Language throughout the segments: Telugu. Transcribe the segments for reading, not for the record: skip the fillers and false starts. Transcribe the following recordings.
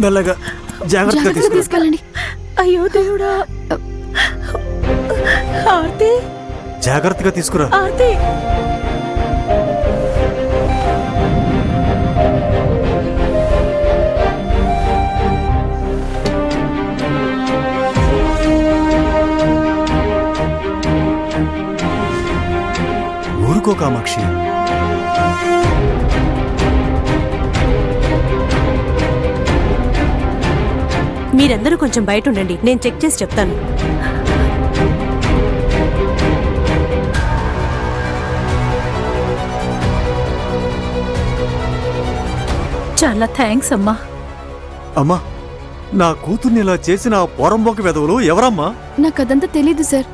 మెల్లగా జాగ్రత్తగా తీసుకెళ్ళండి. అయ్యో దేవుడా. ఆర్తి, జాగ్రత్తగా తీసుకురా. ఆర్తి. ఊరుకో కామాక్షి. మీరందరూ కొంచెం బయట ఉండండి, నేను చెక్ చేసి చెప్తాను. చాలా థ్యాంక్స్ అమ్మా. అమ్మా, నా కూతుర్ని ఇలా చేసిన ఆ పోరంబోక వెధవులు ఎవరమ్మా? నాకదంతా తెలీదు సార్.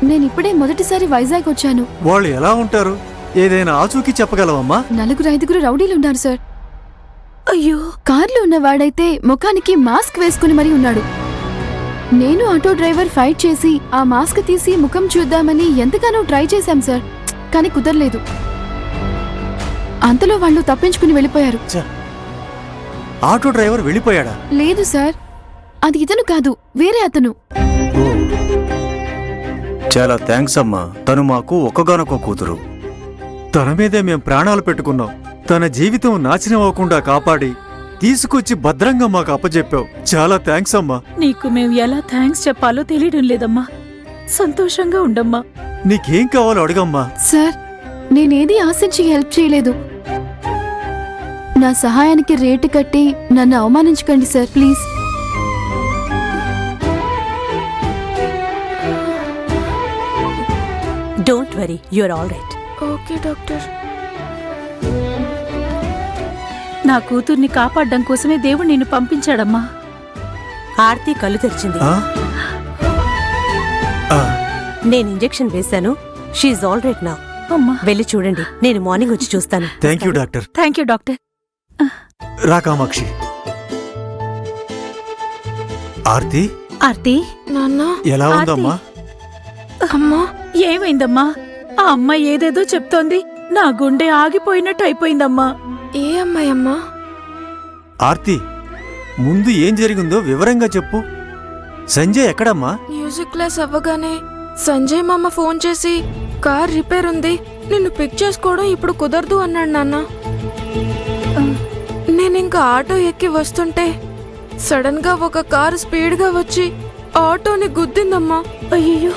నేనిప్పుడే మొదటిసారి వైజాగ్ వచ్చాను. వాళ్ళు ఎలా ఉంటారు? ఏదైనా ఆచూకీ చెప్పగలవమ్మా? 4-5 రౌడీలున్నారు సార్. అయ్యో. కార్లో ఉన్నవాడైతే ముఖానికి మాస్క్ వేసుకుని మరీ ఉన్నాడు. నేను ఆటో డ్రైవర్ ఫైట్ చేసి ఆ మాస్క్ తీసి ముఖం చూద్దామని ఎంతగానో ట్రై చేశాం సార్, కానీ కుదరలేదు. అంతలో వాళ్ళు తప్పించుకుని వెళ్ళిపోయారు. ఆటో డ్రైవర్ వెళ్ళిపోయాడా? లేదు సార్, అది ఇతను కాదు, వేరే అతను. చాలా థ్యాంక్స్ అమ్మా. తను మాకు ఒక్కగానొక్క కూతురు. తన మీదే మేం ప్రాణాలు పెట్టుకున్నాం. తన జీవితం నాశనం అవ్వకుండా కాపాడి తీసుకొచ్చి భద్రంగా మాకు అప్పచెప్పావు. చాలా థ్యాంక్స్ అమ్మా. నీకు మేము ఎలా థ్యాంక్స్ చెప్పాలో తెలియడం లేదమ్మా. సంతోషంగా ఉండమ్మా. నీకేం కావాలో అడగమ్మా. సార్, నేనేది ఆశించి హెల్ప్ చేయలేదు. నా సహాయానికి రేటు కట్టి నన్ను అవమానించకండి sir, please. Don't worry, you're all right. Okay doctor. నా కూతుర్ని కాపాడడం కోసమే దేవుడు నిన్ను పంపించాడమ్మా. ఆర్తి కళ్ళు తెరిచింది. నేను ఇంజెక్షన్ వేశాను. She all right now. అమ్మా, వెళ్ళి చూడండి, నేను మార్నింగ్ వచ్చి చూస్తాను. Thank you doctor. Thank you doctor. రా కామాక్షి. ఆర్తి, ఆర్తి. నాన్న, ఎలా ఉందమ్మా? అమ్మా, ఏమైందమ్మా? ఆ అమ్మాయి ఏదేదో చెప్తోంది. నా గుండె ఆగిపోయినట్టు అయిపోయిందమ్మా. ఏ అమ్మాయి అమ్మా? ఆర్తి, ముందు ఏం జరిగిందో వివరంగా చెప్పు. సంజయ్ ఎక్కడమ్మా? మ్యూజిక్ క్లాస్ అవ్వగానే సంజయ్ మామ ఫోన్ చేసి కార్ రిపేర్ ఉంది, నిన్ను పిక్ చేసుకోవడం ఇప్పుడు కుదరదు అన్నాడు నాన్న. నేనింకా ఆటో ఎక్కి వస్తుంటే సడన్ గా ఒక కారు స్పీడ్ గా వచ్చి ఆటోని గుద్దిందమ్మా. అయ్యో.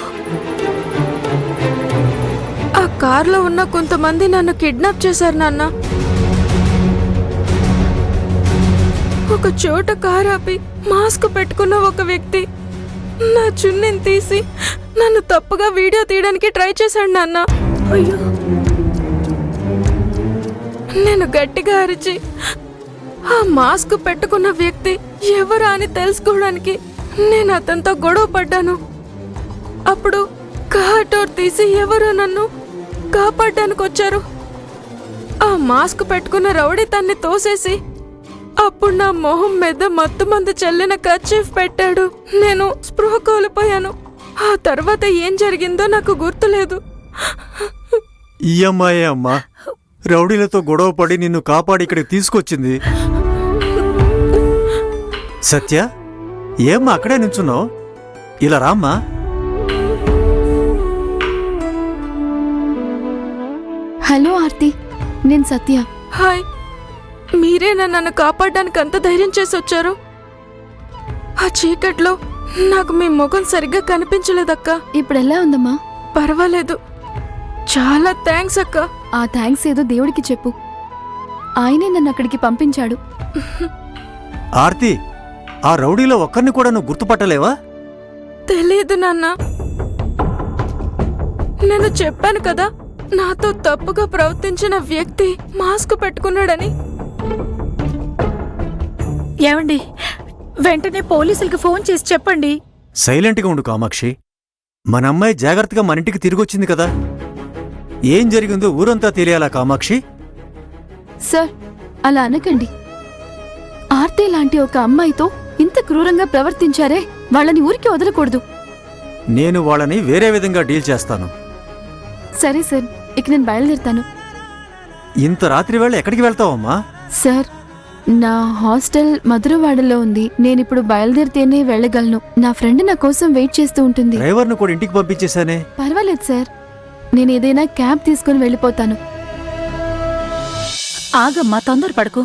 ఆ కార్లో ఉన్న కొంతమంది నన్ను కిడ్నాప్ చేశారు నాన్న. ఒక చోట కారు ఆపి మాస్క్ పెట్టుకున్న ఒక వ్యక్తి నా చున్నీని తీసి నన్ను తప్పుగా వీడియో తీయడానికి ట్రై చేశాడు నాన్న. అయ్యో. నేను గట్టిగా అరిచి ఆ మాస్క్ పెట్టుకున్న వ్యక్తి ఎవరా అని తెలుసుకోవడానికి నేను అతనితో గొడవ పడ్డాను. అప్పుడు కార్ డోర్ తీసి ఎవరో నన్ను కాపాడడానికి వచ్చారు. ఆ మాస్క్ పెట్టుకున్న రౌడీ తన్ని తోసేసి అప్పుడు నా మొహం మీద మత్తుమందు చల్లిన కర్చీఫ్ పెట్టాడు. నేను స్పృహ కోల్పోయాను. ఆ తర్వాత ఏం జరిగిందో నాకు గుర్తులేదు. ఈ అమ్మాయే అమ్మా రౌడీలతో గొడవ పడి నిన్ను కాపాడి ఇక్కడికి తీసుకొచ్చింది. సత్య, ఏమ్మా అక్కడే నించున్నావు? ఇలా రామ్మా. హలో ఆర్తి, నేను సత్య. హాయ్, మీరేనా నన్ను కాపాడడానికి అంత ధైర్యం చేసి వచ్చారు? ఆ చీకట్లో నాకు మీ ముఖం సరిగ్గా కనిపించలేదక్క. ఇప్పుడు ఎలా ఉందమ్మా? పర్వాలేదు, చాలా థ్యాంక్స్ అక్క. ఆ థ్యాంక్స్ ఏదో దేవుడికి చెప్పు, ఆయనే నన్ను అక్కడికి పంపించాడు. ఆర్తి, ఆ రౌడీలో ఒక్కరిని కూడా నువ్వు గుర్తుపట్టలేవా? తెలీదు నాన్న. నేను చెప్పాను కదా, నాతో తప్పుగా ప్రవర్తించిన వ్యక్తి మాస్క్ పెట్టుకున్నాడని. ఏమండి, వెంటనే పోలీసులకి ఫోన్ చేసి చెప్పండి. సైలెంట్గా ఉండు కామాక్షి. మన అమ్మాయి జాగ్రత్తగా మన ఇంటికి తిరిగొచ్చింది కదా. ఏం జరిగిందో ఊరంతా తెలియాలా కామాక్షి? సార్, అలా అనకండి. ఆర్తి లాంటి ఒక అమ్మాయితో ఇంత క్రూరంగా ప్రవర్తించారే, వాళ్ళని ఊరికి వదలకూడదు. నేను వాళ్ళని వేరే విధంగా డీల్ చేస్తాను. సరే సార్, ఇక నేను బయలుదేరుతాను. ఇంత రాత్రి వేళ ఎక్కడికి వెళ్తావమ్మా? సార్, నా హాస్టల్ మధురవాడలో ఉంది. నేనిప్పుడు బయలుదేరితేనే వెళ్ళగలను. నా ఫ్రెండ్ నా కోసం వెయిట్ చేస్తూ ఉంటుంది. డ్రైవర్ను కూడా ఇంటికి పంపించేశానే. పర్వాలేదు సార్, నేను ఏదైనా క్యాబ్ తీసుకుని వెళ్ళిపోతాను. ఆగమ్మా, తొందరపడకు.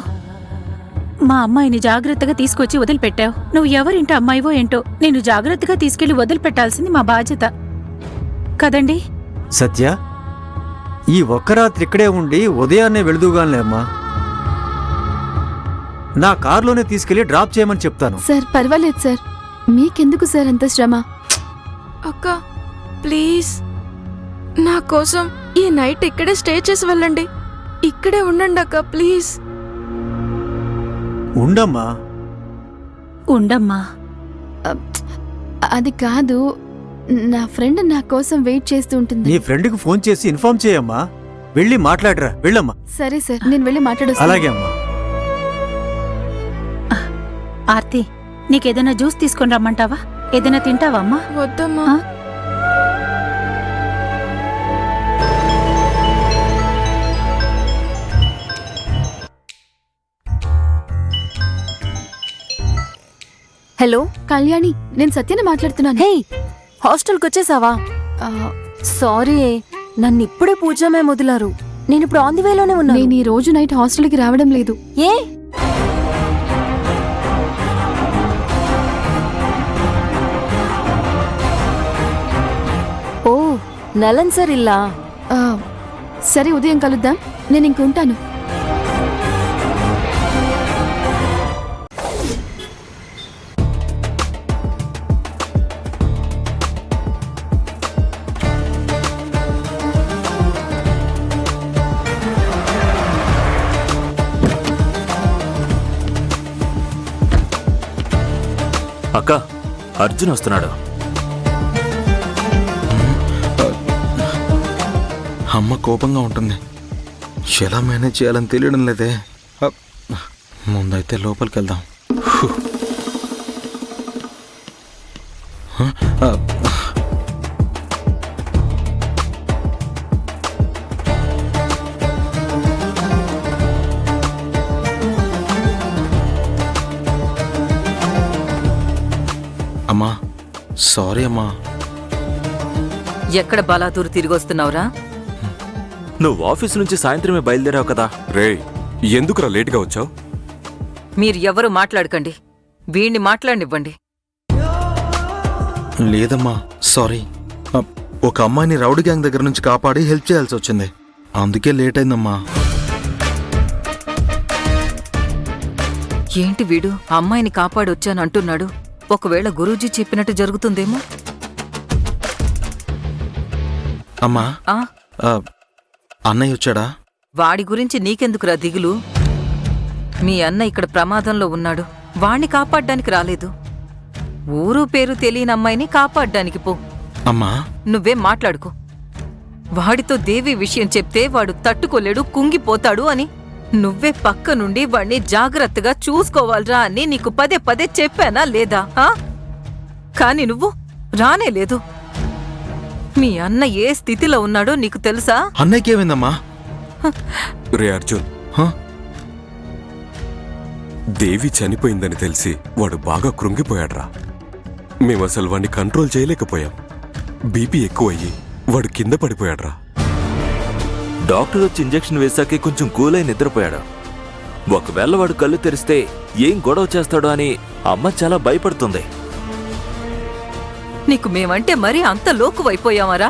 మా అమ్మాయిని జాగ్రత్తగా తీసుకొచ్చి వదిలిపెట్టావు. నువ్వు ఎవరింటి అమ్మాయివో ఏంటో, నేను జాగ్రత్తగా తీసుకెళ్లి వదిలిపెట్టాల్సింది మా బాధ్యత కదండి. సత్య, ఈ ఒక్క రాత్రి ఇక్కడే ఉండి ఉదయాన్నే వెళుదుగానిలే అమ్మా. నా కారులోనే తీసుకెళ్లి డ్రాప్ చేయమని చెప్తాను. సార్ పర్వాలేదు సార్, మీకెందుకు సార్ అంత శ్రమ? అక్క ప్లీజ్, నా కోసం ఈ నైట్ ఇక్కడే స్టే చేసి వెళ్ళండి. ఇక్కడే ఉండండి అక్క ప్లీజ్. ఉండమ్మా. ఉండమ్మా. అది కాదు, నా ఫ్రెండ్ నా కోసం వెయిట్ చేస్తూ ఉంటుంది. నీ ఫ్రెండ్కి ఫోన్ చేసి ఇన్ఫార్మ్ చేయమ్మా. వెళ్ళి మాట్లాడరా, వెళ్ళమ్మా. సరే సార్, నేను వెళ్ళి మాట్లాడొస్తాను. అలాగే అమ్మా. ఆర్తి, నీకేదైనా జ్యూస్ తీసుకొని రమ్మంటావా? ఏదైనా తింటావా అమ్మా? వద్దమ్మా. ఆ? హలో కళ్యాణి, నేను సత్యని మాట్లాడుతున్నాను. హే, హాస్టల్కి వచ్చేసావా? సారీ, నన్ను ఇప్పుడే పూజ మ్యామ్ వదిలారు. నేను ఇప్పుడు ఆన్ ది వేలోనే ఉన్నాను. నేను ఈ రోజు నైట్ హాస్టల్కి రావడం లేదు. ఏ? ఓ, నలన్ సార్ ఇల్లా? ఆ, సరే ఉదయం కలుద్దాం. నేను ఇంకుంటాను. అక్క, అర్జున్ వస్తున్నాడు. అమ్మ కోపంగా ఉంటుంది. ఎలా మేనేజ్ చేయాలని తెలియడం లేదే. ముందైతే లోపలికి వెళ్దాం. అమ్మా, సారీ అమ్మా. ఎక్కడ బలాదూరు తిరిగొస్తున్నావురా? నువ్వు ఆఫీస్ నుంచి సాయంత్రమే బయలుదేరావు కదా. రే, ఎందుకురా లేటుగా వచ్చావు? మీరు ఎవరు మాట్లాడకండి, వీణ్ణి మాట్లాడనివ్వండి. లేదమ్మా, సారీ. ఒక అమ్మాయిని రౌడీ గ్యాంగ్ దగ్గర నుంచి కాపాడి హెల్ప్ చేయాల్సి వచ్చింది. అందుకే లేట్ అయిందమ్మా. ఏంటి వీడు అమ్మాయిని కాపాడొచ్చాను అంటున్నాడు? ఒకవేళ గురూజీ చెప్పినట్టు జరుగుతుందేమో. అమ్మా, ఆ అన్నయ్య వచ్చాడా? వాడి గురించి నీకెందుకురా దిగులు? మీ అన్న ఇక్కడ ప్రమాదంలో ఉన్నాడు. వాణ్ణి కాపాడ్డానికి రాలేదు. ఊరు పేరు తెలియని అమ్మాయిని కాపాడ్డానికి పో. అమ్మా, నువ్వేం మాట్లాడుకో. వాడితో దేవి విషయం చెప్తే వాడు తట్టుకోలేడు, కుంగిపోతాడు అని నువ్వే పక్క నుండి వాణ్ణి జాగ్రత్తగా చూసుకోవాలరా అని నీకు పదే పదే చెప్పానా లేదా? కాని నువ్వు రానే లేదు. మీ అన్న ఏ స్థితిలో ఉన్నాడో నీకు తెలుసా? అన్నయ్యకి ఏమైందమ్మా? రే అర్జున్, దేవి చనిపోయిందని తెలిసి వాడు బాగా కృంగిపోయాడ్రా. మేమసలు వాడిని కంట్రోల్ చేయలేకపోయాం. బీపీ ఎక్కువయ్యి వాడు కింద పడిపోయాడ్రా. డాక్టర్ వచ్చి ఇంజెక్షన్ వేశాకే కొంచెం కూలై నిద్రపోయాడు. ఒకవేళ వాడు కళ్ళు తెరిస్తే ఏం గొడవ చేస్తాడో అని అమ్మ చాలా భయపడుతుంది. నీకు మేమంటే మరీ అంత లోకువైపోయామారా?